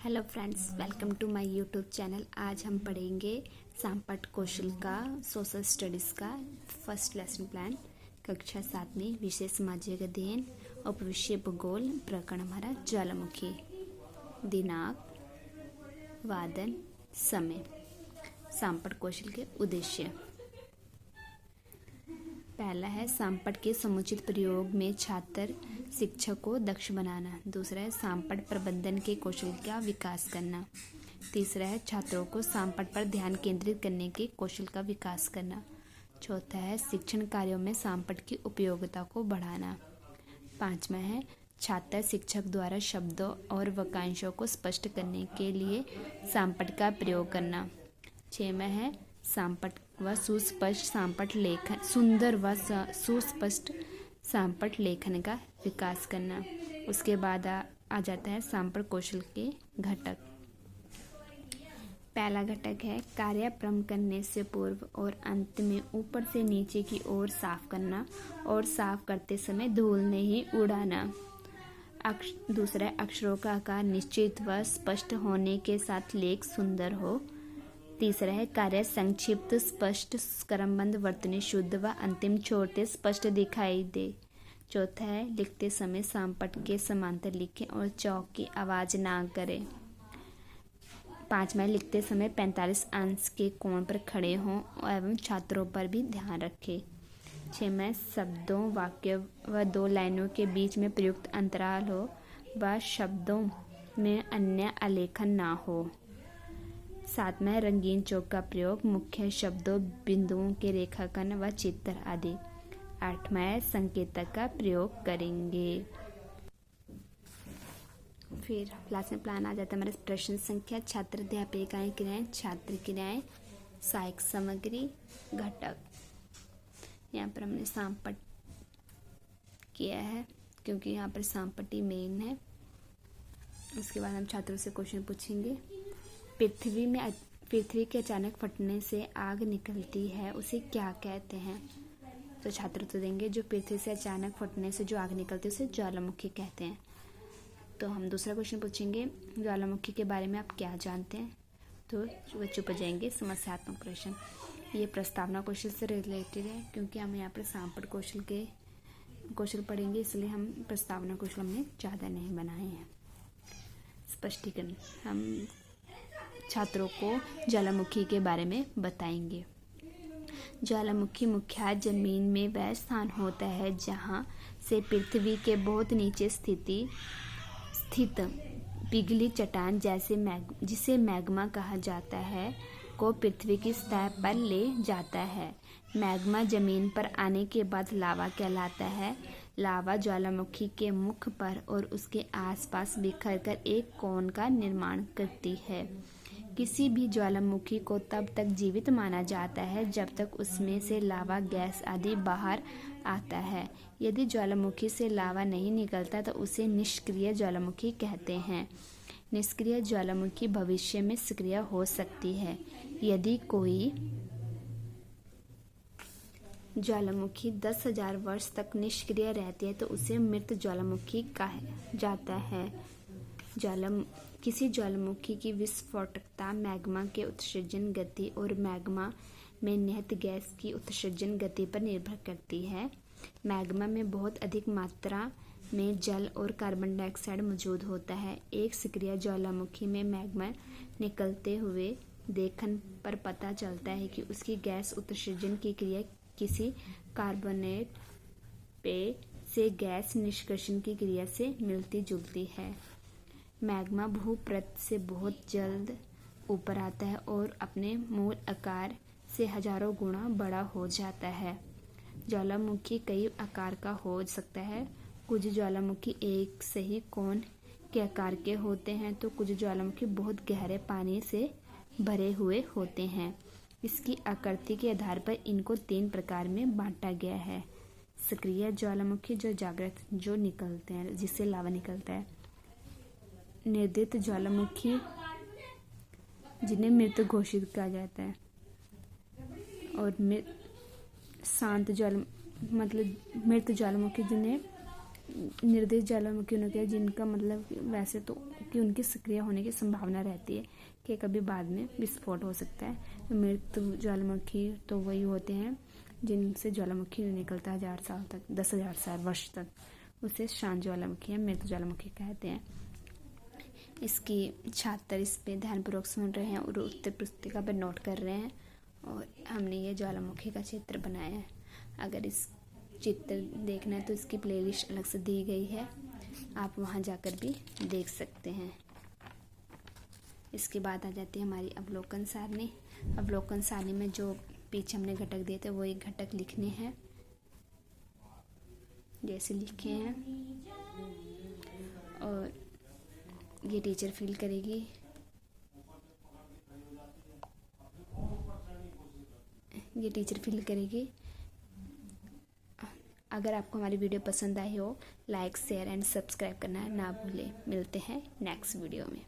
Hello friends, welcome to my YouTube channel. आज हम पढ़ेंगे सांपट कौशल का सोशल स्टडीज़ का फर्स्ट लेसन प्लान कक्षा 7 विषय सामाजिक अध्ययन और विषय भूगोल। प्रकरण हमारा ज्वालामुखी। दिनांक, वादन, समय। सांपट कौशल के उद्देश्य। पहला है सांपट के समुचित प्रयोग में छात्र शिक्षक को दक्ष बनाना। दूसरा है सांपट प्रबंधन के कौशल का विकास करना। तीसरा है छात्रों को सांपट पर ध्यान केंद्रित करने के कौशल का विकास करना। चौथा है शिक्षण कार्यों में सांपट की उपयोगिता को बढ़ाना। पांचवा है छात्र शिक्षक द्वारा शब्दों और वाक्यांशों को स्पष्ट करने के लिए सांपट का प्रयोग करना। छठवां है सांपट व सुस्पष्ट सांपट लेखन, सुंदर व सुस्पष्ट सांपट लेखन का विकास करना। उसके बाद आ जाता है सांपट कौशल के घटक। पहला घटक है कार्य प्रारंभ करने से पूर्व और अंत में ऊपर से नीचे की ओर साफ करना और साफ करते समय धूल नहीं उड़ाना। दूसरा अक्षरों का आकार निश्चित व स्पष्ट होने के साथ लेख सुंदर हो। तीसरा है कार्य संक्षिप्त, स्पष्ट, क्रमबद्ध, वर्तनी शुद्ध व अंतिम छोटे स्पष्ट दिखाई दे। चौथा है लिखते समय सांपट के समांतर लिखें और चौक की आवाज ना करें। पांचवा लिखते समय 45 अंश के कोण पर खड़े हों एवं छात्रों पर भी ध्यान रखें। छठवां शब्दों, वाक्य व दो लाइनों के बीच में प्रयुक्त अंतराल हो व शब्दों में अन्य आलेखन ना हो। सातवां रंगीन चौक का प्रयोग, मुख्य शब्दों, बिंदुओं के रेखांकन व चित्र आदि। आठवां संकेतक का प्रयोग करेंगे। फिर क्लास में प्लान आ जाता है हमारे प्रश्न संख्या, छात्र अध्यापक इकाई क्रियाएं, छात्र क्रियाएं, सहायक सामग्री, घटक। यहाँ पर हमने सांपट किया है क्योंकि यहाँ पर सांपट ही मेन है। उसके बाद हम छात्रों से क्वेश्चन पूछेंगे। पृथ्वी के अचानक फटने से आग निकलती है, उसे क्या कहते हैं? तो छात्र तो देंगे जो पृथ्वी से अचानक फटने से जो आग निकलती है उसे ज्वालामुखी कहते हैं। तो हम दूसरा क्वेश्चन पूछेंगे, ज्वालामुखी के बारे में आप क्या जानते हैं? तो वो चुप जाएंगे। समस्यात्मक प्रश्न, ये प्रस्तावना कौशल से रिलेटेड है क्योंकि हम यहाँ पर सांपट कौशल पढ़ेंगे, इसलिए हम प्रस्तावना कौशल हमने ज़्यादा नहीं बनाए हैं। स्पष्टीकरण, हम छात्रों को ज्वालामुखी के बारे में बताएंगे। ज्वालामुखी मुख्यतः जमीन में वह स्थान होता है जहां से पृथ्वी के बहुत नीचे स्थित पिघली चट्टान जिसे मैग्मा कहा जाता है को पृथ्वी की सतह पर ले जाता है। मैग्मा जमीन पर आने के बाद लावा कहलाता है। लावा ज्वालामुखी के मुख पर और उसके आसपास बिखरकर एक कोन का निर्माण करती है। किसी भी ज्वालामुखी को तब तक जीवित माना जाता है जब तक उसमें से लावा, गैस आदि बाहर आता है। यदि ज्वालामुखी से लावा नहीं निकलता तो उसे निष्क्रिय ज्वालामुखी कहते हैं। निष्क्रिय ज्वालामुखी भविष्य में सक्रिय हो सकती है। यदि कोई ज्वालामुखी 10,000 वर्ष तक निष्क्रिय रहती है तो उसे मृत ज्वालामुखी कहा जाता है। किसी ज्वालामुखी की विस्फोटकता मैग्मा के उत्सर्जन गति और मैग्मा में निहित गैस की उत्सर्जन गति पर निर्भर करती है। मैग्मा में बहुत अधिक मात्रा में जल और कार्बन डाइऑक्साइड मौजूद होता है। एक सक्रिय ज्वालामुखी में मैग्मा निकलते हुए देखने पर पता चलता है कि उसकी गैस उत्सर्जन की क्रिया किसी कार्बोनेट पेय से गैस निष्कर्षण की क्रिया से मिलती जुलती है। मैग्मा भूपृष्ठ से बहुत जल्द ऊपर आता है और अपने मूल आकार से हजारों गुना बड़ा हो जाता है। ज्वालामुखी कई आकार का हो सकता है। कुछ ज्वालामुखी एक सही कोन के आकार के होते हैं तो कुछ ज्वालामुखी बहुत गहरे पानी से भरे हुए होते हैं। इसकी आकृति के आधार पर इनको 3 प्रकार में बांटा गया है। सक्रिय ज्वालामुखी जो जागृत जो निकलते हैं जिससे लावा निकलता है। निर्दीप्त ज्वालामुखी जिन्हें मृत घोषित किया जाता है। और शांत मृत ज्वालामुखी जिन्हें निर्देश ज्वालामुखी उन्हें कहते हैं जिनका मतलब वैसे तो कि उनकी सक्रिय होने की संभावना रहती है कि कभी बाद में विस्फोट हो सकता है। मृत ज्वालामुखी तो वही होते हैं जिनसे ज्वालामुखी निकलता है 1000 साल तक, 10,000 साल वर्ष तक, उसे शांत ज्वालामुखी या मृत ज्वालामुखी कहते हैं। इसकी छात्र इस पे ध्यानपूर्वक सुन रहे हैं और उत्तर पुस्तिका पर नोट कर रहे हैं और हमने ये ज्वालामुखी का चित्र बनाया है। अगर इस चित्र देखना है तो इसकी प्लेलिस्ट अलग से दी गई है, आप वहाँ जाकर भी देख सकते हैं। इसके बाद आ जाती है हमारी अवलोकन सारणी। अवलोकन सारणी में जो पीछे हमने घटक दिए थे वो एक घटक लिखने हैं, जैसे लिखे हैं, और ये टीचर फिल करेगी। ये टीचर फिल करेगी। अगर आपको हमारी वीडियो पसंद आई हो, लाइक शेयर एंड सब्सक्राइब करना ना भूलें। मिलते हैं नेक्स्ट वीडियो में।